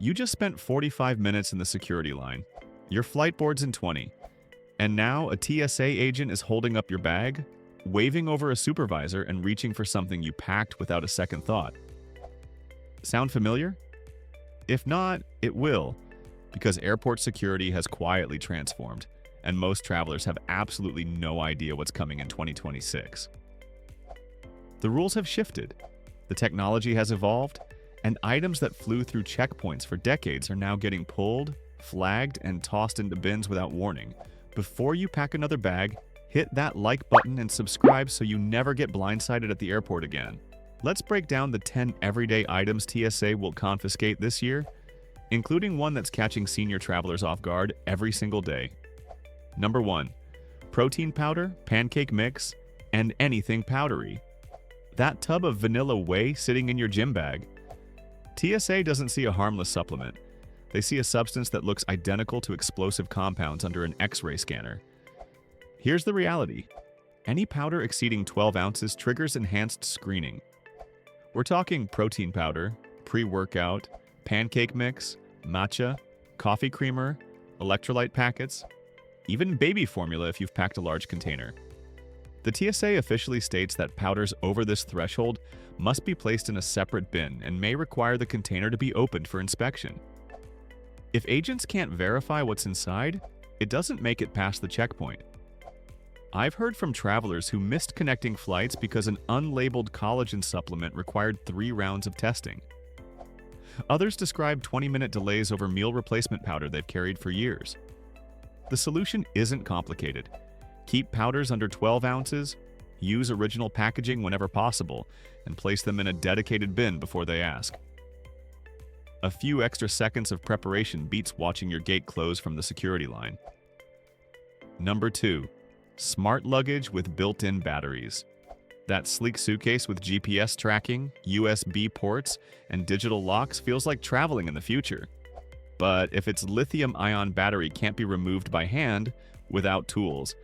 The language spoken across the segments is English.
You just spent 45 minutes in the security line. Your flight board's in 20. And now a TSA agent is holding up your bag, waving over a supervisor and reaching for something you packed without a second thought. Sound familiar? If not, it will, because airport security has quietly transformed, and most travelers have absolutely no idea what's coming in 2026. The rules have shifted, the technology has evolved, and items that flew through checkpoints for decades are now getting pulled, flagged, and tossed into bins without warning. Before you pack another bag, hit that like button and subscribe so you never get blindsided at the airport again. Let's break down the 10 everyday items TSA will confiscate this year, including one that's catching senior travelers off guard every single day. Number 1. Protein powder, pancake mix, and anything powdery. That tub of vanilla whey sitting in your gym bag. TSA doesn't see a harmless supplement. They see a substance that looks identical to explosive compounds under an X-ray scanner. Here's the reality. Any powder exceeding 12 ounces triggers enhanced screening. We're talking protein powder, pre-workout, pancake mix, matcha, coffee creamer, electrolyte packets, even baby formula if you've packed a large container. The TSA officially states that powders over this threshold must be placed in a separate bin and may require the container to be opened for inspection. If agents can't verify what's inside, it doesn't make it past the checkpoint. I've heard from travelers who missed connecting flights because an unlabeled collagen supplement required 3 rounds of testing. Others describe 20-minute delays over meal replacement powder they've carried for years. The solution isn't complicated. Keep powders under 12 ounces, use original packaging whenever possible, and place them in a dedicated bin before they ask. A few extra seconds of preparation beats watching your gate close from the security line. Number 2. Smart luggage with built-in batteries. That sleek suitcase with GPS tracking, USB ports, and digital locks feels like traveling in the future. But if its lithium-ion battery can't be removed by hand without tools,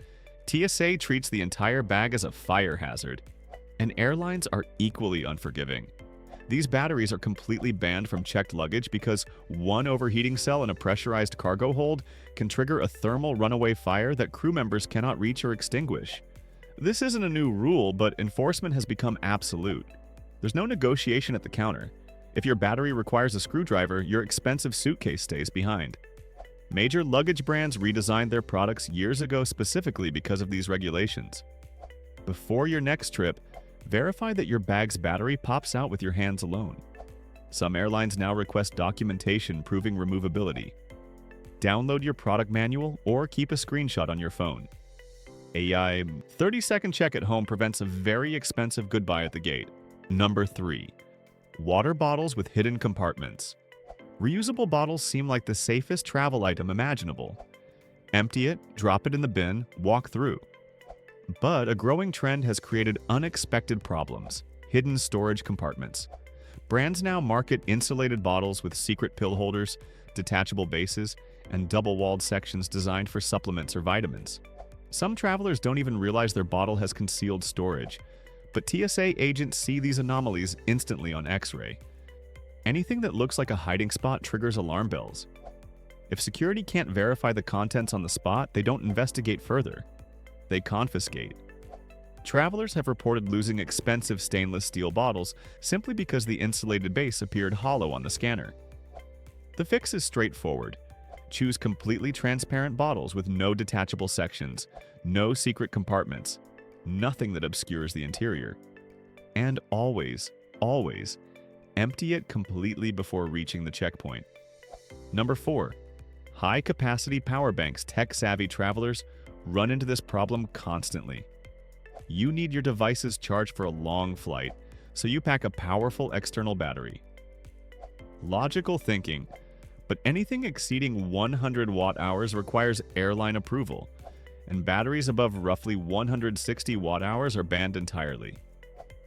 TSA treats the entire bag as a fire hazard. And airlines are equally unforgiving. These batteries are completely banned from checked luggage because one overheating cell in a pressurized cargo hold can trigger a thermal runaway fire that crew members cannot reach or extinguish. This isn't a new rule, but enforcement has become absolute. There's no negotiation at the counter. If your battery requires a screwdriver, your expensive suitcase stays behind. Major luggage brands redesigned their products years ago specifically because of these regulations. Before your next trip, verify that your bag's battery pops out with your hands alone. Some airlines now request documentation proving removability. Download your product manual or keep a screenshot on your phone. A 30-second check at home prevents a very expensive goodbye at the gate. Number 3. Water bottles with hidden compartments. Reusable bottles seem like the safest travel item imaginable. Empty it, drop it in the bin, walk through. But a growing trend has created unexpected problems: hidden storage compartments. Brands now market insulated bottles with secret pill holders, detachable bases, and double-walled sections designed for supplements or vitamins. Some travelers don't even realize their bottle has concealed storage, but TSA agents see these anomalies instantly on X-ray. Anything that looks like a hiding spot triggers alarm bells. If security can't verify the contents on the spot, they don't investigate further. They confiscate. Travelers have reported losing expensive stainless steel bottles simply because the insulated base appeared hollow on the scanner. The fix is straightforward. Choose completely transparent bottles with no detachable sections, no secret compartments, nothing that obscures the interior. And always, always, empty it completely before reaching the checkpoint. Number 4. High-capacity power banks. Tech-savvy travelers run into this problem constantly. You need your devices charged for a long flight, so you pack a powerful external battery. Logical thinking, but anything exceeding 100 watt-hours requires airline approval, and batteries above roughly 160 watt-hours are banned entirely.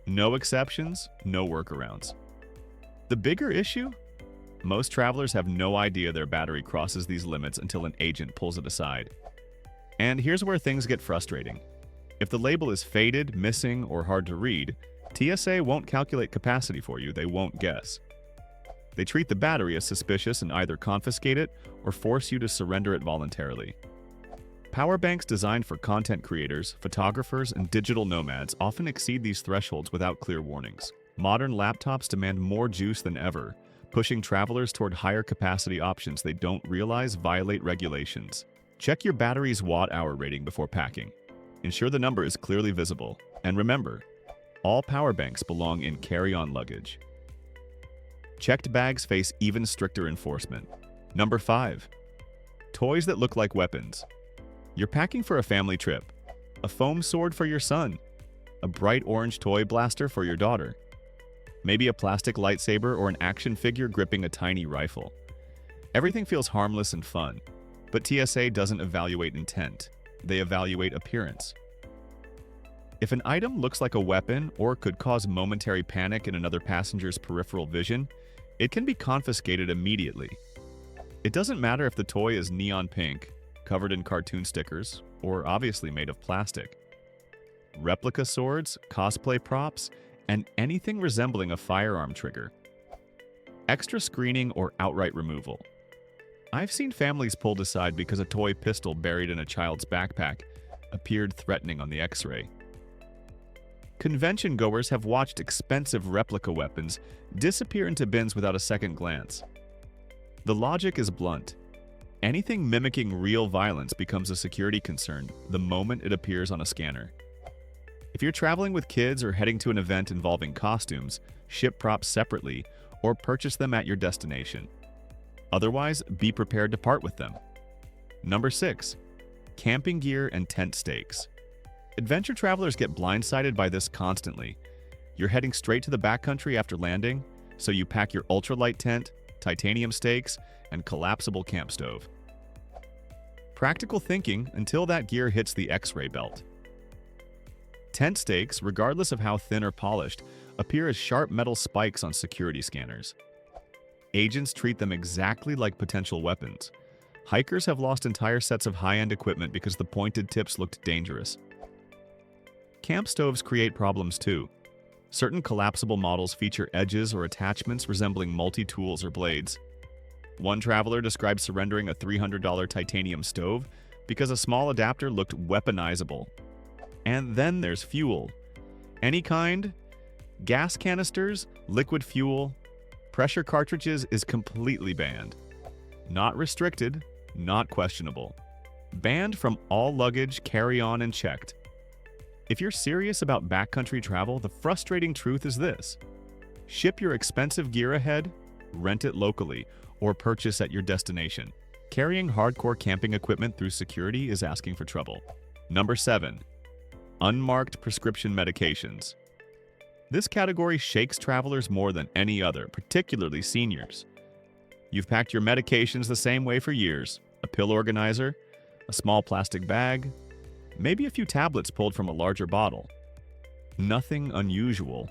No exceptions, no workarounds. The bigger issue? Most travelers have no idea their battery crosses these limits until an agent pulls it aside. And here's where things get frustrating. If the label is faded, missing, or hard to read, TSA won't calculate capacity for you, they won't guess. They treat the battery as suspicious and either confiscate it or force you to surrender it voluntarily. Power banks designed for content creators, photographers, and digital nomads often exceed these thresholds without clear warnings. Modern laptops demand more juice than ever, pushing travelers toward higher capacity options they don't realize violate regulations. Check your battery's watt-hour rating before packing. Ensure the number is clearly visible. And remember, all power banks belong in carry-on luggage. Checked bags face even stricter enforcement. Number 5. Toys that look like weapons. You're packing for a family trip. A foam sword for your son. A bright orange toy blaster for your daughter. Maybe a plastic lightsaber or an action figure gripping a tiny rifle. Everything feels harmless and fun, but TSA doesn't evaluate intent. They evaluate appearance. If an item looks like a weapon or could cause momentary panic in another passenger's peripheral vision, it can be confiscated immediately. It doesn't matter if the toy is neon pink, covered in cartoon stickers, or obviously made of plastic. Replica swords, cosplay props, and anything resembling a firearm trigger. Extra screening or outright removal. I've seen families pulled aside because a toy pistol buried in a child's backpack appeared threatening on the X-ray. Convention goers have watched expensive replica weapons disappear into bins without a second glance. The logic is blunt. Anything mimicking real violence becomes a security concern the moment it appears on a scanner. If you're traveling with kids or heading to an event involving costumes, ship props separately or purchase them at your destination. Otherwise, be prepared to part with them. Number 6. Camping gear and tent stakes. Adventure travelers get blindsided by this constantly. You're heading straight to the backcountry after landing, so you pack your ultralight tent, titanium stakes, and collapsible camp stove. Practical thinking until that gear hits the X-ray belt. Tent stakes, regardless of how thin or polished, appear as sharp metal spikes on security scanners. Agents treat them exactly like potential weapons. Hikers have lost entire sets of high-end equipment because the pointed tips looked dangerous. Camp stoves create problems too. Certain collapsible models feature edges or attachments resembling multi-tools or blades. One traveler described surrendering a $300 titanium stove because a small adapter looked weaponizable. And then there's fuel. Any kind? Gas canisters, liquid fuel, pressure cartridges is completely banned. Not restricted, not questionable. Banned from all luggage, carry-on, and checked. If you're serious about backcountry travel, the frustrating truth is this. Ship your expensive gear ahead, rent it locally, or purchase at your destination. Carrying hardcore camping equipment through security is asking for trouble. Number 7. Unmarked prescription medications. This category shakes travelers more than any other, particularly seniors. You've packed your medications the same way for years. A pill organizer, a small plastic bag, maybe a few tablets pulled from a larger bottle. Nothing unusual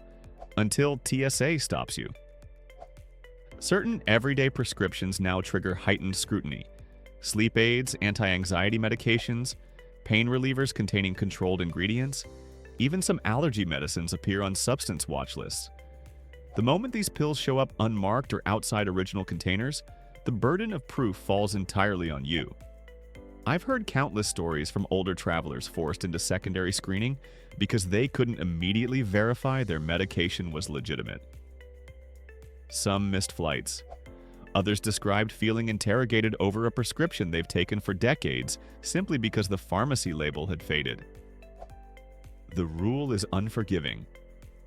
until TSA stops you. Certain everyday prescriptions now trigger heightened scrutiny. Sleep aids, anti-anxiety medications, pain relievers containing controlled ingredients, even some allergy medicines appear on substance watch lists. The moment these pills show up unmarked or outside original containers, the burden of proof falls entirely on you. I've heard countless stories from older travelers forced into secondary screening because they couldn't immediately verify their medication was legitimate. Some missed flights. Others described feeling interrogated over a prescription they've taken for decades simply because the pharmacy label had faded. The rule is unforgiving.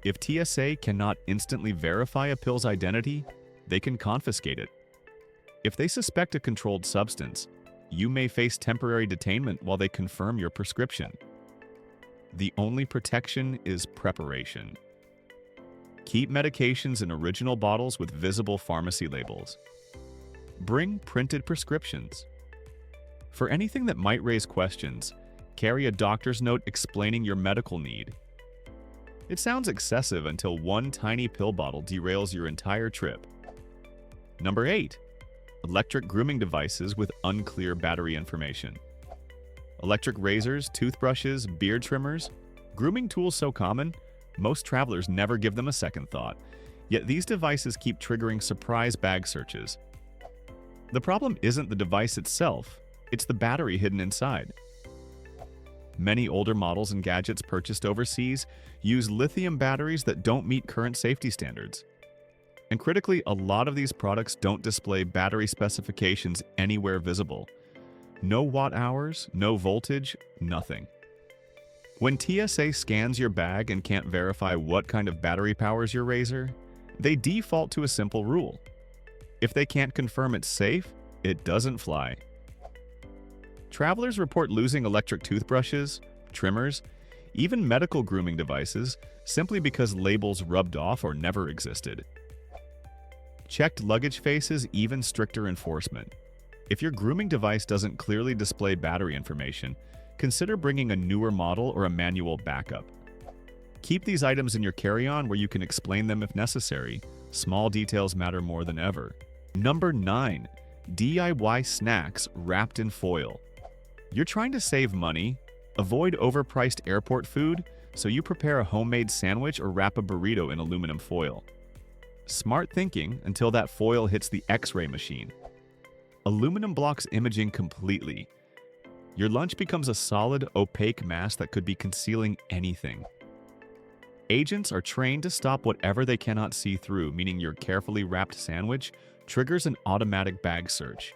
If TSA cannot instantly verify a pill's identity, they can confiscate it. If they suspect a controlled substance, you may face temporary detainment while they confirm your prescription. The only protection is preparation. Keep medications in original bottles with visible pharmacy labels. Bring printed prescriptions. For anything that might raise questions, carry a doctor's note explaining your medical need. It sounds excessive until one tiny pill bottle derails your entire trip. Number 8. Electric grooming devices with unclear battery information. Electric razors, toothbrushes, beard trimmers. Grooming tools so common, most travelers never give them a second thought, Yet these devices keep triggering surprise bag searches. The problem isn't the device itself, it's the battery hidden inside. Many older models and gadgets purchased overseas use lithium batteries that don't meet current safety standards. And critically, a lot of these products don't display battery specifications anywhere visible. No watt hours, no voltage, nothing. When TSA scans your bag and can't verify what kind of battery powers your razor, they default to a simple rule. If they can't confirm it's safe, it doesn't fly. Travelers report losing electric toothbrushes, trimmers, even medical grooming devices simply because labels rubbed off or never existed. Checked luggage faces even stricter enforcement. If your grooming device doesn't clearly display battery information, consider bringing a newer model or a manual backup. Keep these items in your carry-on where you can explain them if necessary. Small details matter more than ever. Number 9. DIY snacks wrapped in foil. You're trying to save money, avoid overpriced airport food, so you prepare a homemade sandwich or wrap a burrito in aluminum foil. Smart thinking until that foil hits the X-ray machine. Aluminum blocks imaging completely. Your lunch becomes a solid, opaque mass that could be concealing anything. Agents are trained to stop whatever they cannot see through, meaning your carefully wrapped sandwich triggers an automatic bag search.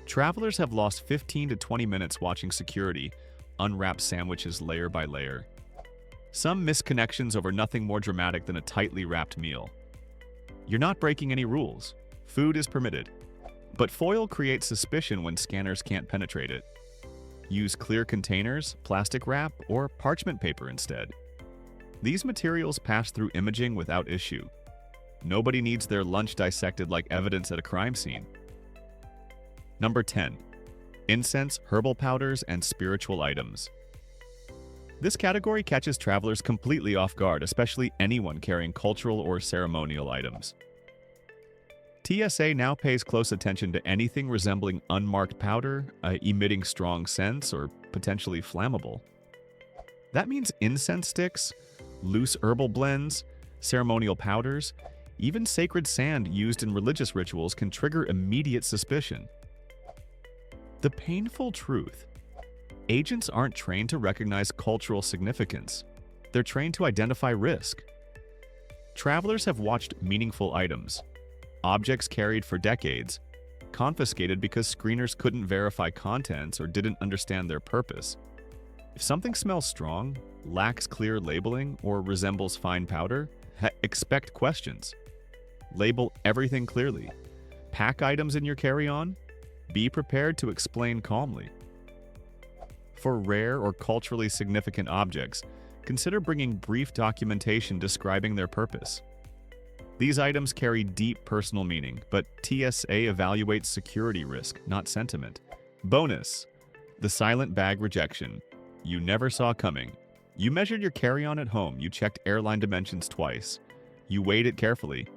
Travelers have lost 15 to 20 minutes watching security unwrap sandwiches layer by layer. Some miss connections over nothing more dramatic than a tightly wrapped meal. You're not breaking any rules. Food is permitted. But foil creates suspicion when scanners can't penetrate it. Use clear containers, plastic wrap, or parchment paper instead. These materials pass through imaging without issue. Nobody needs their lunch dissected like evidence at a crime scene. Number 10. Incense, herbal powders, and spiritual items. This category catches travelers completely off guard, especially anyone carrying cultural or ceremonial items. TSA now pays close attention to anything resembling unmarked powder, emitting strong scents, or potentially flammable. That means incense sticks, loose herbal blends, ceremonial powders, even sacred sand used in religious rituals can trigger immediate suspicion. The painful truth: agents aren't trained to recognize cultural significance. They're trained to identify risk. Travelers have watched meaningful items, objects carried for decades, confiscated because screeners couldn't verify contents or didn't understand their purpose. If something smells strong, lacks clear labeling, or resembles fine powder, expect questions. Label everything clearly. Pack items in your carry-on. Be prepared to explain calmly. For rare or culturally significant objects, consider bringing brief documentation describing their purpose. These items carry deep personal meaning, but TSA evaluates security risk, not sentiment. Bonus: the silent bag rejection. You never saw coming. You measured your carry-on at home. You checked airline dimensions twice. You weighed it carefully.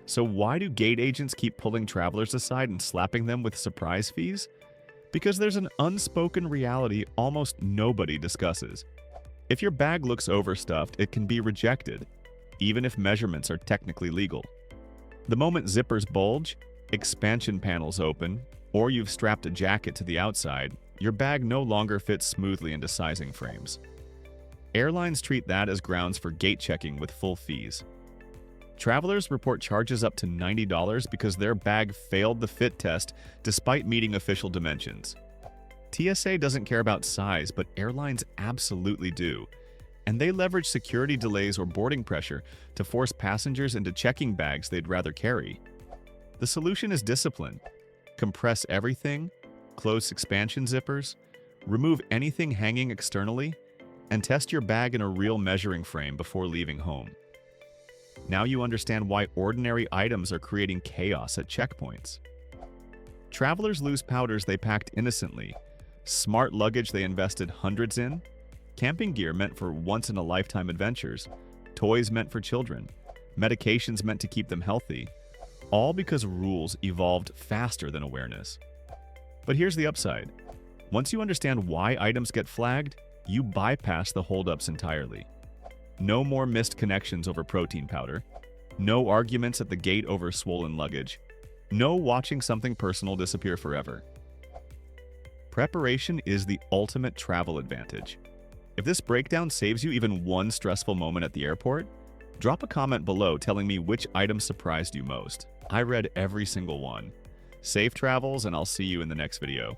So why do gate agents keep pulling travelers aside and slapping them with surprise fees? Because there's an unspoken reality almost nobody discusses. If your bag looks overstuffed, it can be rejected, even if measurements are technically legal. The moment zippers bulge, expansion panels open, or you've strapped a jacket to the outside, your bag no longer fits smoothly into sizing frames. Airlines treat that as grounds for gate checking with full fees. Travelers report charges up to $90 because their bag failed the fit test despite meeting official dimensions. TSA doesn't care about size, but airlines absolutely do. And they leverage security delays or boarding pressure to force passengers into checking bags they'd rather carry. The solution is discipline. Compress everything, close expansion zippers, remove anything hanging externally, and test your bag in a real measuring frame before leaving home. Now you understand why ordinary items are creating chaos at checkpoints. Travelers lose powders they packed innocently, smart luggage they invested hundreds in, camping gear meant for once-in-a-lifetime adventures, toys meant for children, medications meant to keep them healthy, all because rules evolved faster than awareness. But here's the upside. Once you understand why items get flagged, you bypass the holdups entirely. No more missed connections over protein powder. No arguments at the gate over swollen luggage. No watching something personal disappear forever. Preparation is the ultimate travel advantage. If this breakdown saves you even one stressful moment at the airport, drop a comment below telling me which item surprised you most. I read every single one. Safe travels, and I'll see you in the next video.